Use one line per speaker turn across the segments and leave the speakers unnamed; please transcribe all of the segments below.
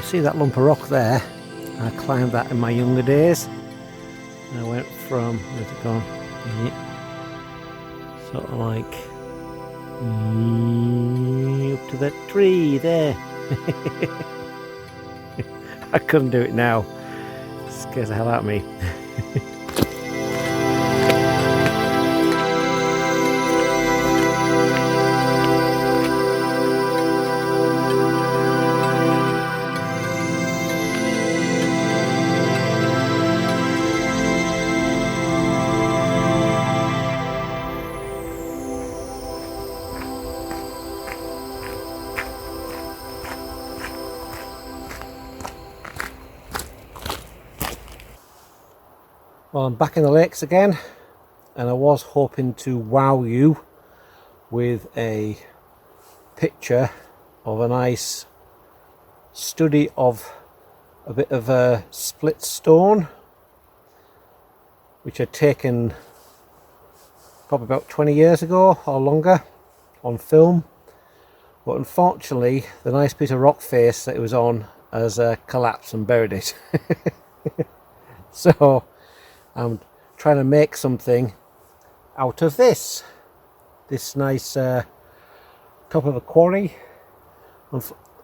see that lump of rock there? I climbed that in my younger days. I went from, where's it gone? Yeah. Sort of like up to that tree there. I couldn't do it now. It scares the hell out of me. Well, I'm back in the lakes again, and I was hoping to wow you with a picture of a nice study of a bit of a split stone, which I'd taken probably about 20 years ago or longer on film, but unfortunately the nice piece of rock face that it was on has collapsed and buried it. So I'm trying to make something out of this nice top of a quarry.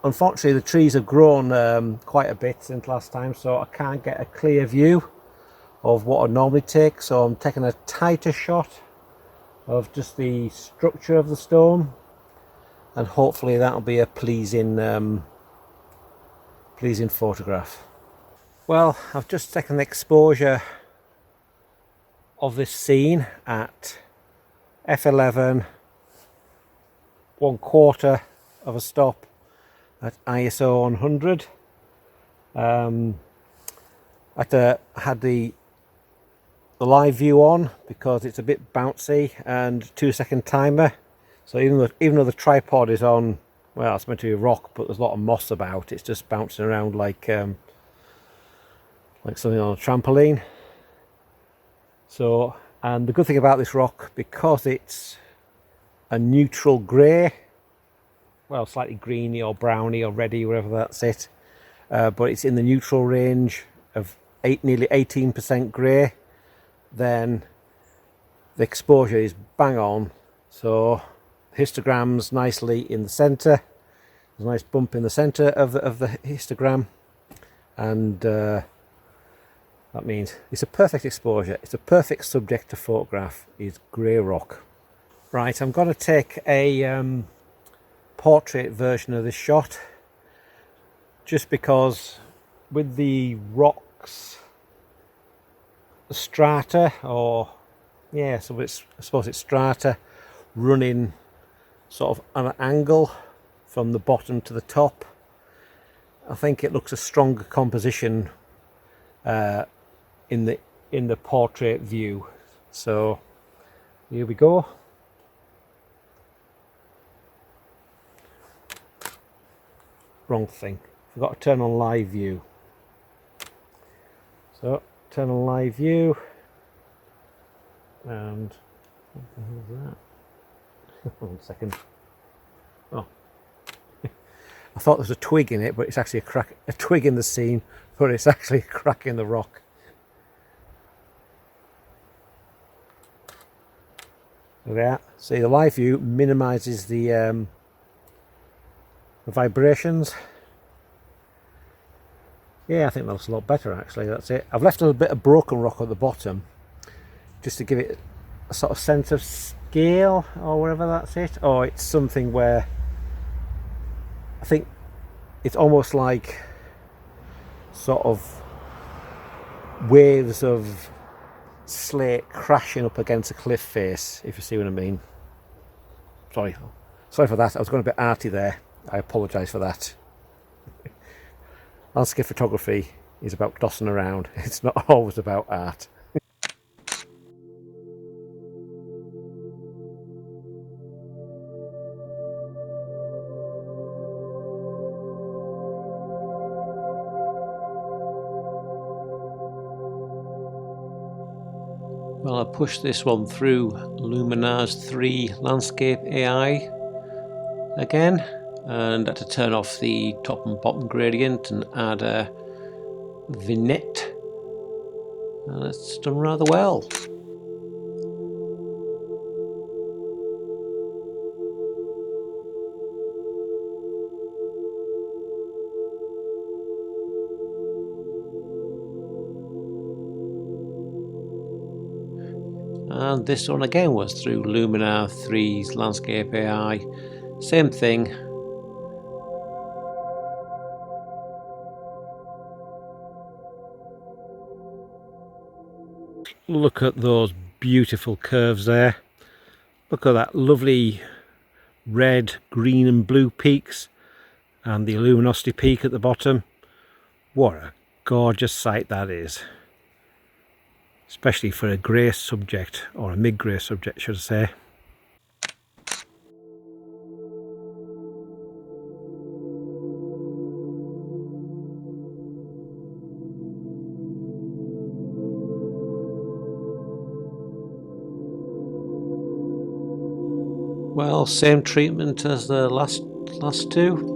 Unfortunately the trees have grown quite a bit since last time, so I can't get a clear view of what I'd normally take, so I'm taking a tighter shot of just the structure of the stone, and hopefully that'll be a pleasing pleasing photograph. Well, I've just taken the exposure of this scene at f11, 1/4 of a stop at ISO 100. I had the live view on because it's a bit bouncy, and 2-second timer. So even though the tripod is on, well, it's meant to be a rock, but there's a lot of moss about. It's just bouncing around like something on a trampoline. So, and the good thing about this rock, because it's a neutral grey, well, slightly greeny or browny or reddy, wherever that's it, but it's in the neutral range of nearly 18% grey, then the exposure is bang on. So histogram's nicely in the centre. There's a nice bump in the centre of the histogram, and that means it's a perfect exposure. It's a perfect subject to photograph, is grey rock. Right, I'm going to take a portrait version of this shot, just because with the rocks, the strata, or yeah, so I suppose it's strata, running sort of on an angle from the bottom to the top, I think it looks a stronger composition in the portrait view. So here we go. Wrong thing, forgot to turn on live view. So turn on live view, and what the hell is that? 1 second. Oh, I thought there was a twig in it, but it's actually a twig in the scene, but it's actually a crack in the rock. Yeah, see, the live view minimises the vibrations. Yeah, I think that looks a lot better actually. That's it. I've left a little bit of broken rock at the bottom just to give it a sort of sense of scale, or whatever that's it. Or it's something where I think it's almost like sort of waves of slate crashing up against a cliff face, if you see what I mean. Sorry for that. I was going a bit arty there. I apologise for that. Landscape photography is about tossing around. It's not always about art. Well, I pushed this one through Luminar's 3 landscape AI again, and had to turn off the top and bottom gradient and add a vignette, and it's done rather well. And this one again was through Luminar 3's Landscape AI. Same thing. Look at those beautiful curves there. Look at that lovely red, green and blue peaks and the luminosity peak at the bottom. What a gorgeous sight that is. Especially for a grey subject, or a mid-grey subject should I say. Well, same treatment as the last two.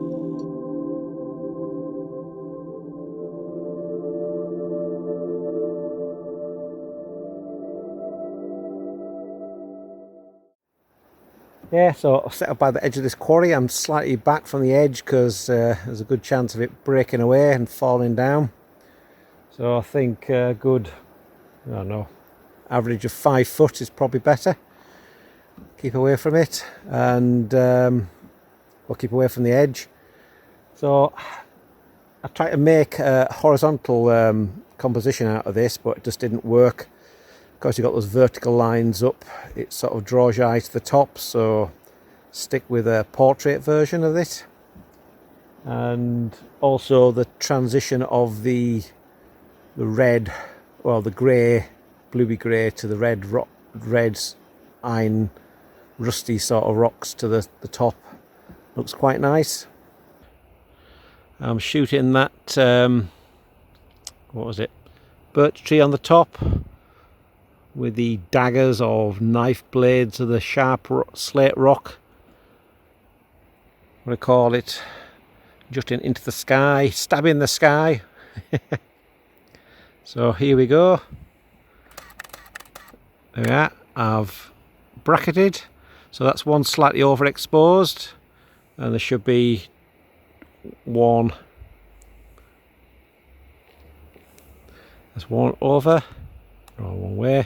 Yeah, so I'll set up by the edge of this quarry. I'm slightly back from the edge because there's a good chance of it breaking away and falling down. So I think a good, I don't know, average of 5 foot is probably better. Keep away from it, and we'll keep away from the edge. So I tried to make a horizontal composition out of this, but it just didn't work. Of course, you've got those vertical lines up, it sort of draws your eye to the top, so stick with a portrait version of it. And also the transition of the red, well, the grey, bluey grey to the red iron rusty sort of rocks to the top. Looks quite nice. I'm shooting that, what was it, birch tree on the top with the daggers of knife blades of the sharp slate rock, what do I call it, just into the sky, stabbing the sky. So here we go. There we are. I've bracketed, so that's one slightly overexposed, and there should be one. There's one over, or one way.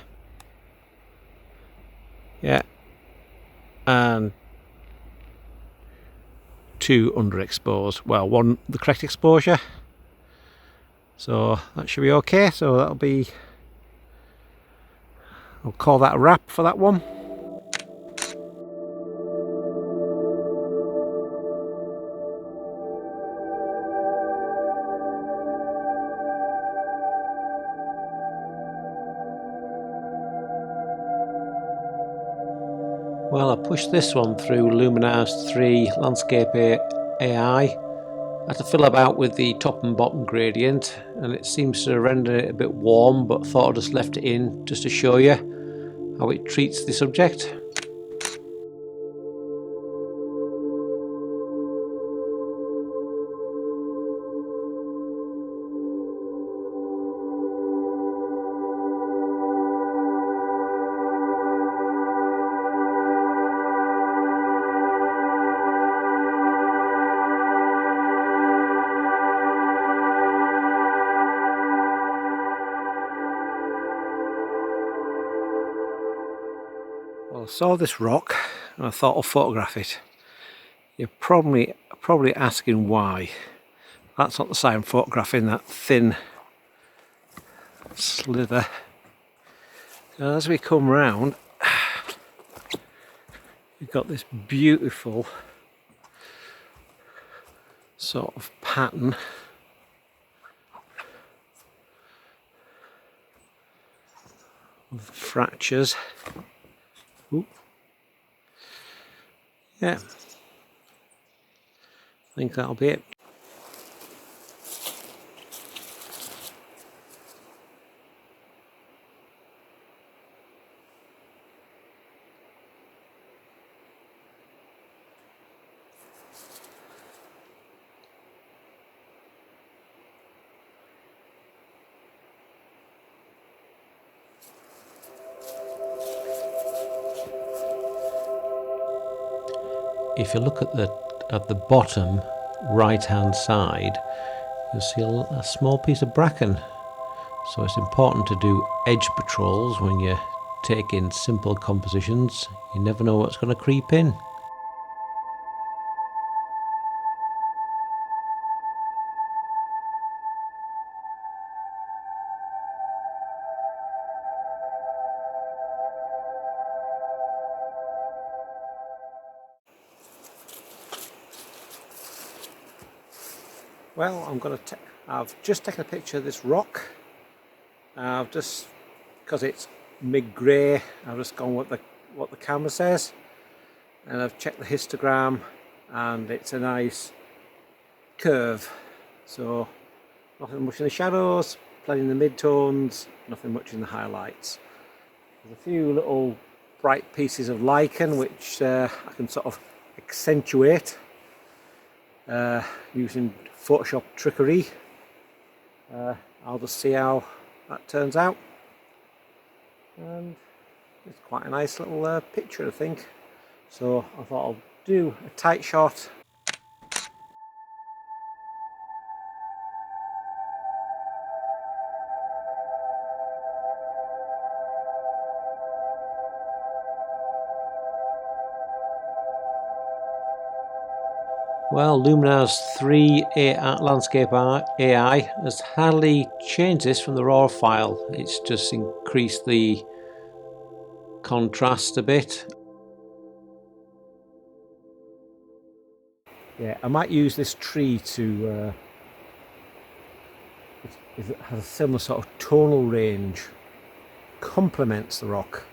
Yeah, and two underexposed. Well, one the correct exposure. So that should be okay. So that'll be, I'll call that a wrap for that one. Well, I pushed this one through Luminar's 3 Landscape AI. I had to fill about with the top and bottom gradient, and it seems to render it a bit warm, but thought I'd just left it in just to show you how it treats the subject. Well, I saw this rock and I thought I'll photograph it. You're probably asking why. That's not the side I'm photographing, that thin slither. So as we come round, you've got this beautiful sort of pattern of fractures. Ooh. Yeah, I think that'll be it. if you look at the bottom right hand side, you'll see a small piece of bracken. So it's important to do edge patrols when you're taking simple compositions. You never know what's going to creep in. Well, I've just taken a picture of this rock. I've just, because it's mid-grey, I've just gone with what the camera says, and I've checked the histogram, and it's a nice curve. So nothing much in the shadows, plenty in the mid-tones, nothing much in the highlights. There's a few little bright pieces of lichen which I can sort of accentuate using Photoshop trickery. I'll just see how that turns out, and it's quite a nice little picture, I think. So I thought I'll do a tight shot. Well, Luminar's 3 landscape AI has hardly changed this from the raw file. It's just increased the contrast a bit. Yeah, I might use this tree to it has a similar sort of tonal range, complements the rock.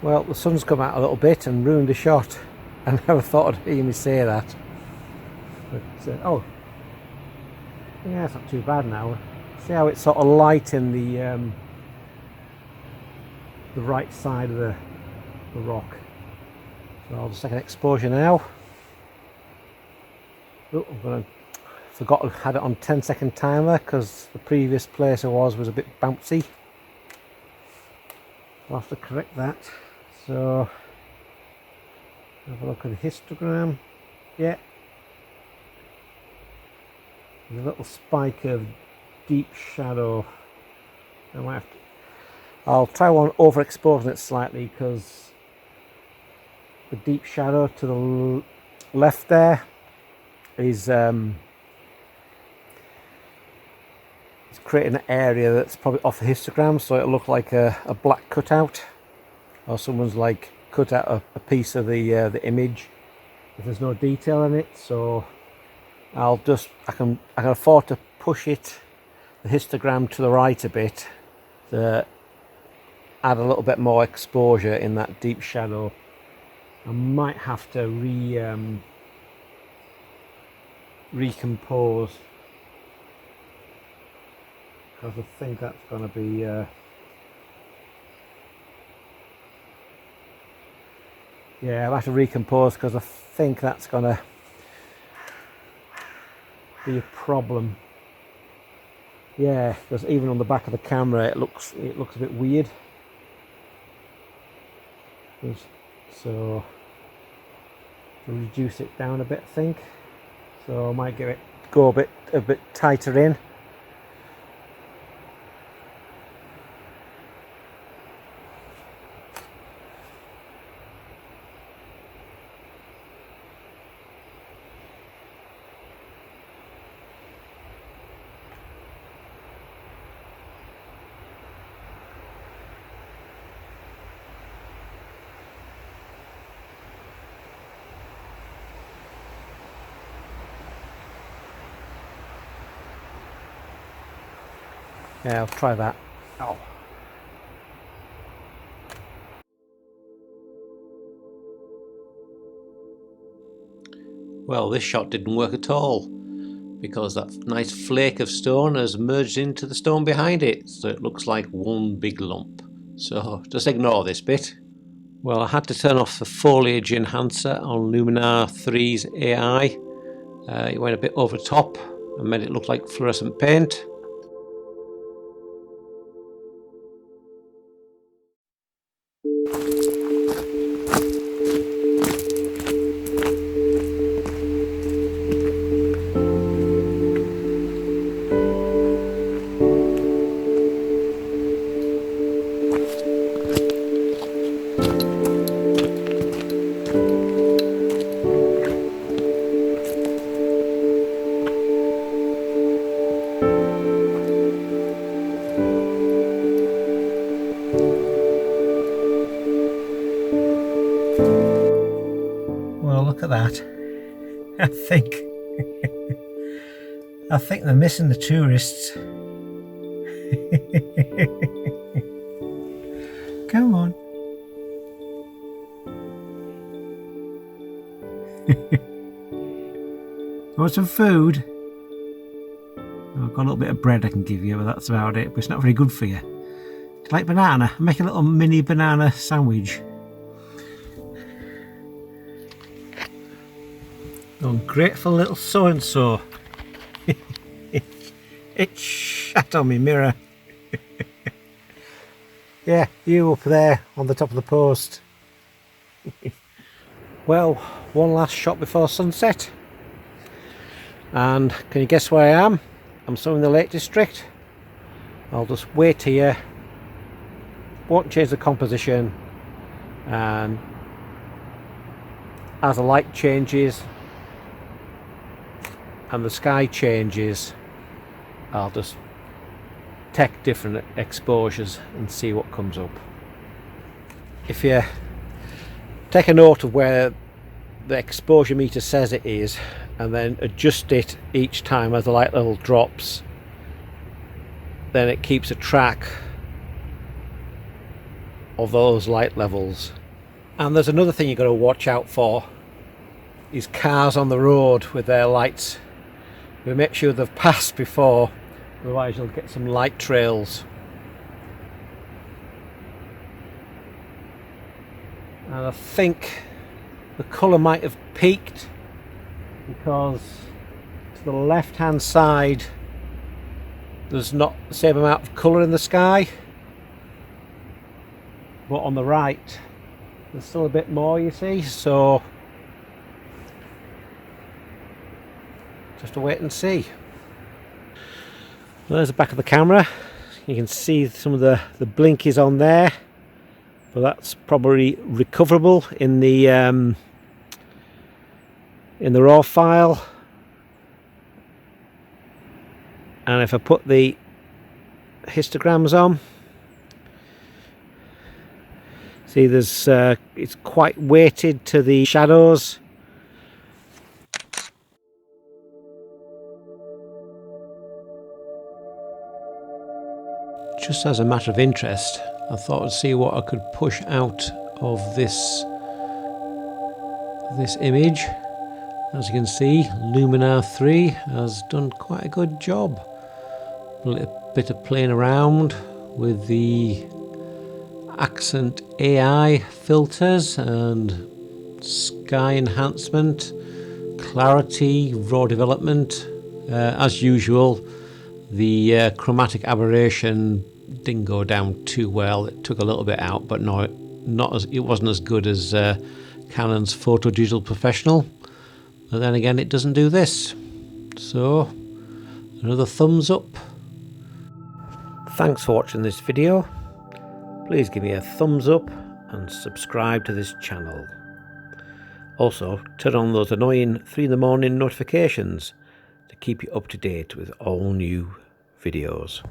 Well, the sun's come out a little bit and ruined the shot. I never thought I'd hear me say that. But, oh, yeah, it's not too bad now. See how it's sort of light in the right side of the rock. So I'll just take an exposure now. Oh, forgot I had it on 10-second timer because the previous place I was a bit bouncy. I'll have to correct that. So have a look at the histogram. Yeah, there's a little spike of deep shadow. I'll try overexposing it slightly because the deep shadow to the left there is it's creating an area that's probably off the histogram, so it'll look like a black cutout, or someone's like cut out a piece of the image if there's no detail in it. So I can afford to push the histogram to the right a bit to add a little bit more exposure in that deep shadow. I might have to recompose, because I think that's going to be yeah, I'll have to recompose because I think that's going to be a problem. Yeah, because even on the back of the camera it looks a bit weird. So to reduce it down a bit, I think. So I might go a bit tighter in. Yeah, I'll try that. Oh. Well, this shot didn't work at all because that nice flake of stone has merged into the stone behind it, so it looks like one big lump. So just ignore this bit. Well, I had to turn off the foliage enhancer on Luminar 3's AI. It went a bit over the top and made it look like fluorescent paint. look at that. I think they're missing the tourists. Come on. Want some food? Oh, I've got a little bit of bread I can give you, but that's about it. But it's not very good for you. Do you like banana? I'll make a little mini banana sandwich. Ungrateful little so-and-so. It shat on me mirror. Yeah, you up there on the top of the post. Well, one last shot before sunset. And can you guess where I am? I'm still in the Lake District. I'll just wait here. Won't change the composition. And as the light changes and the sky changes, I'll just take different exposures and see what comes up. If you take a note of where the exposure meter says it is and then adjust it each time as the light level drops, then it keeps a track of those light levels. And there's another thing you've got to watch out for, is cars on the road with their lights. We make sure they've passed before, otherwise you'll get some light trails. And I think the colour might have peaked because to the left hand side there's not the same amount of colour in the sky, but on the right there's still a bit more, you see, so just to wait and see. Well, there's the back of the camera. You can see some of the blink is on there, but that's probably recoverable in the raw file. And if I put the histograms on, see there's it's quite weighted to the shadows. Just as a matter of interest, I thought I'd see what I could push out of this image. As you can see, Luminar 3 has done quite a good job. A little bit of playing around with the accent AI filters and sky enhancement, clarity, raw development. As usual, the chromatic aberration didn't go down too well. It took a little bit out, but no, it wasn't as good as Canon's Photo Digital Professional. But then again, it doesn't do this. So, another thumbs up. Thanks for watching this video. Please give me a thumbs up and subscribe to this channel. Also, turn on those annoying 3 in the morning notifications to keep you up to date with all new videos.